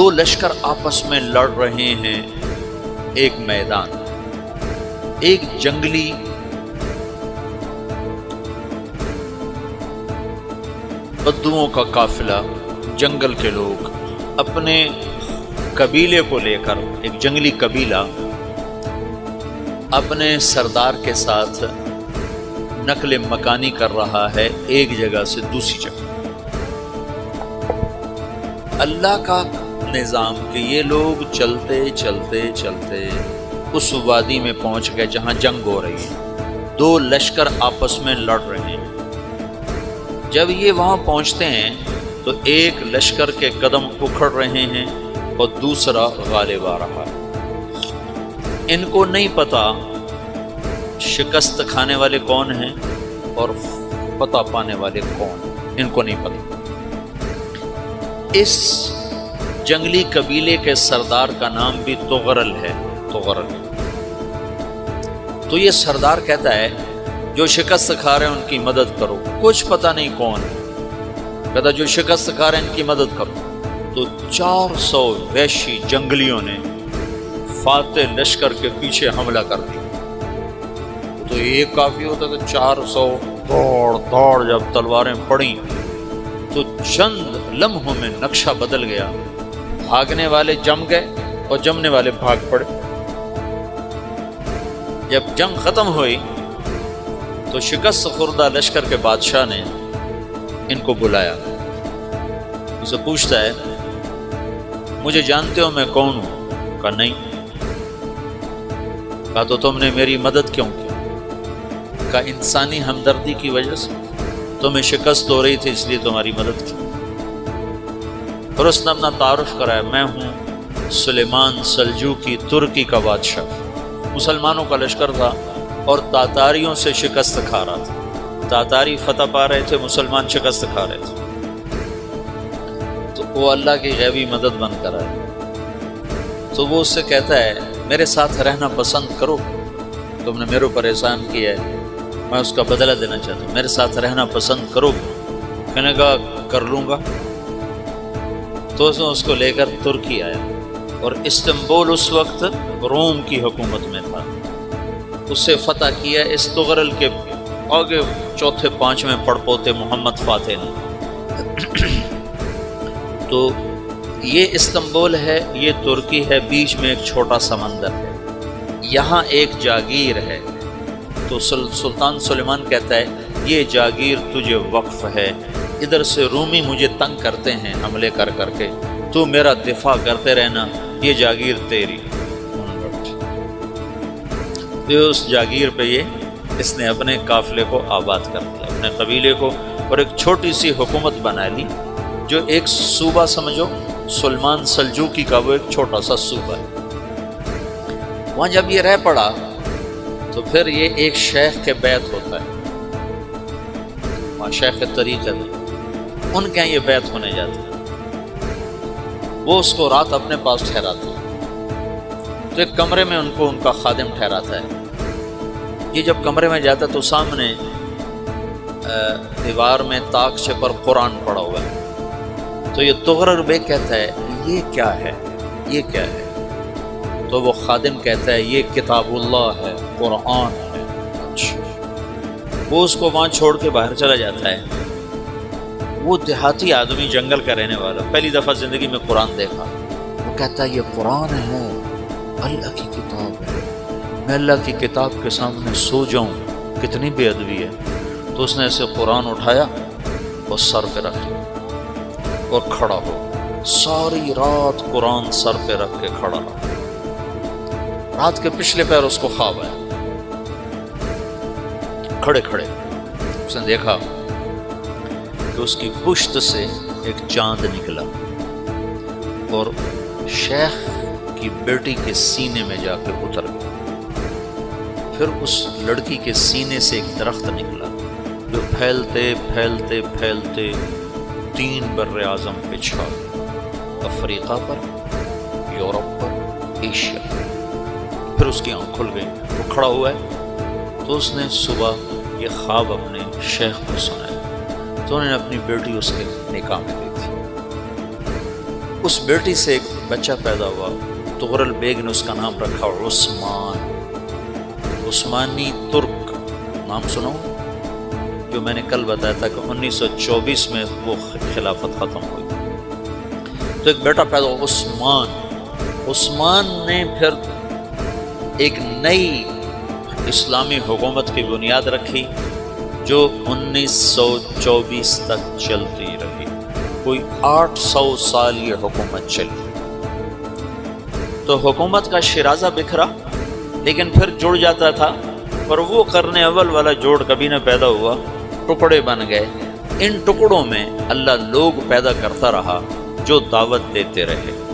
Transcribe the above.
دو لشکر آپس میں لڑ رہے ہیں ایک میدان، ایک جنگلی بدوؤں کا قافلہ، جنگل کے لوگ اپنے قبیلے کو لے کر، ایک جنگلی قبیلہ اپنے سردار کے ساتھ نقل مکانی کر رہا ہے ایک جگہ سے دوسری جگہ۔ اللہ کا نظام کہ یہ لوگ چلتے چلتے چلتے اس وادی میں پہنچ گئے جہاں جنگ ہو رہی ہے، دو لشکر آپس میں لڑ رہے ہیں۔ جب یہ وہاں پہنچتے ہیں تو ایک لشکر کے قدم اکھڑ رہے ہیں اور دوسرا غالب آ رہا ہے۔ ان کو نہیں پتا شکست کھانے والے کون ہیں اور فتح پانے والے کون ہیں، ان کو نہیں پتا۔ اس جنگلی قبیلے کے سردار کا نام بھی تغرل ہے، تغرل۔ تو یہ سردار کہتا ہے جو شکست کھا رہے ہیں ان کی مدد کرو، کچھ پتہ نہیں کون ہے، کہتا جو شکست کھا رہے ہیں ان کی مدد کرو۔ تو 400 وحشی جنگلیوں نے فاتح لشکر کے پیچھے حملہ کر دیا۔ تو ایک کافی ہوتا تو 400 دوڑ جب تلواریں پڑیں تو چند لمحوں میں نقشہ بدل گیا، بھاگنے والے جم گئے اور جمنے والے بھاگ پڑے۔ جب جنگ ختم ہوئی تو شکست خوردہ لشکر کے بادشاہ نے ان کو بلایا، اسے پوچھتا ہے مجھے جانتے ہو میں کون ہوں؟ کہا نہیں۔ کہا تو تم نے میری مدد کیوں کی؟ کہا انسانی ہمدردی کی وجہ سے، تمہیں شکست ہو رہی تھی اس لیے تمہاری مدد کی۔ اور اس نے اپنا تعارف کرایا، میں ہوں سلیمان سلجوقی، ترکی کا بادشاہ۔ مسلمانوں کا لشکر تھا اور تاتاریوں سے شکست کھا رہا تھا، تاتاری فتح پا رہے تھے، مسلمان شکست کھا رہے تھے۔ تو وہ اللہ کی غیبی مدد بن کر آئے۔ تو وہ اس سے کہتا ہے میرے ساتھ رہنا پسند کرو، تم نے میرے اوپر احسان کیا ہے، میں اس کا بدلہ دینا چاہتا ہوں، میرے ساتھ رہنا پسند کرو؟ کہنے کا کر لوں گا۔ تو اس کو لے کر ترکی آیا، اور استنبول اس وقت روم کی حکومت میں تھا، اسے فتح کیا اس تغرل کے آگے چوتھے پانچویں پڑپوتے محمد فاتح نے۔ تو یہ استنبول ہے، یہ ترکی ہے، بیچ میں ایک چھوٹا سمندر ہے، یہاں ایک جاگیر ہے۔ تو سلطان سلیمان کہتا ہے یہ جاگیر تجھے وقف ہے، ادھر سے رومی مجھے تنگ کرتے ہیں حملے کر کر کے، تو میرا دفاع کرتے رہنا، یہ جاگیر تیری۔ تو اس جاگیر پہ اس نے اپنے قافلے کو آباد کر دیا، اپنے قبیلے کو، اور ایک چھوٹی سی حکومت بنا لی، جو ایک صوبہ سمجھو سلمان سلجوقی کا، وہ ایک چھوٹا سا صوبہ ہے۔ وہاں جب یہ رہ پڑا تو پھر یہ ایک شیخ کے بیعت ہوتا ہے، وہاں شیخ طریقت ہے، ان کے یہ بیعت ہونے جاتے ہیں، وہ اس کو رات اپنے پاس ٹھہراتے ہیں۔ تو ایک کمرے میں ان کو ان کا خادم ٹھہراتا ہے۔ یہ جب کمرے میں جاتا ہے تو سامنے دیوار میں طاقچے پر قرآن پڑا ہوا ہے۔ تو یہ تغرل بیگ کہتا ہے یہ کیا ہے، یہ کیا ہے؟ تو وہ خادم کہتا ہے یہ کتاب اللہ ہے، قرآن ہے۔ وہ اس کو وہاں چھوڑ کے باہر چلا جاتا ہے۔ وہ دیہاتی آدمی، جنگل کا رہنے والا، پہلی دفعہ زندگی میں قرآن دیکھا، وہ کہتا ہے یہ قرآن ہے، اللہ کی کتاب ہے، میں اللہ کی کتاب کے سامنے سو جاؤں، کتنی بے ادبی ہے۔ تو اس نے اسے قرآن اٹھایا اور سر پہ رکھ لیا اور کھڑا ہو، ساری رات قرآن سر پہ رکھ کے کھڑا رہا۔ رات کے پچھلے پہر اس کو خواب آیا، کھڑے کھڑے اس نے دیکھا کہ اس کی پشت سے ایک چاند نکلا اور شیخ کی بیٹی کے سینے میں جا کے اتر گیا۔ پھر اس لڑکی کے سینے سے ایک درخت نکلا جو پھیلتے پھیلتے پھیلتے 3 بر اعظم پہ چھا گیا، افریقہ پر، یورپ پر، ایشیا پر۔ پھر اس کی آنکھ کھل گئی، وہ کھڑا ہوا ہے۔ تو اس نے صبح یہ خواب اپنے شیخ کو سنایا، تو انہوں نے اپنی بیٹی اس کے نکاح میں دی تھی۔ اس بیٹی سے ایک بچہ پیدا ہوا، تغرل بیگ نے اس کا نام رکھا عثمان، عثمانی ترک نام سنو، جو میں نے کل بتایا تھا کہ 1924 میں وہ خلافت ختم ہوئی۔ تو ایک بیٹا پیدا ہوا عثمان، عثمان نے پھر ایک نئی اسلامی حکومت کی بنیاد رکھی جو 1924 تک چلتی رہی، کوئی 800 سال یہ حکومت چلی۔ تو حکومت کا شیرازہ بکھرا لیکن پھر جڑ جاتا تھا، پر وہ قرن اول والا جوڑ کبھی نہ پیدا ہوا، ٹکڑے بن گئے۔ ان ٹکڑوں میں اللہ لوگ پیدا کرتا رہا جو دعوت دیتے رہے۔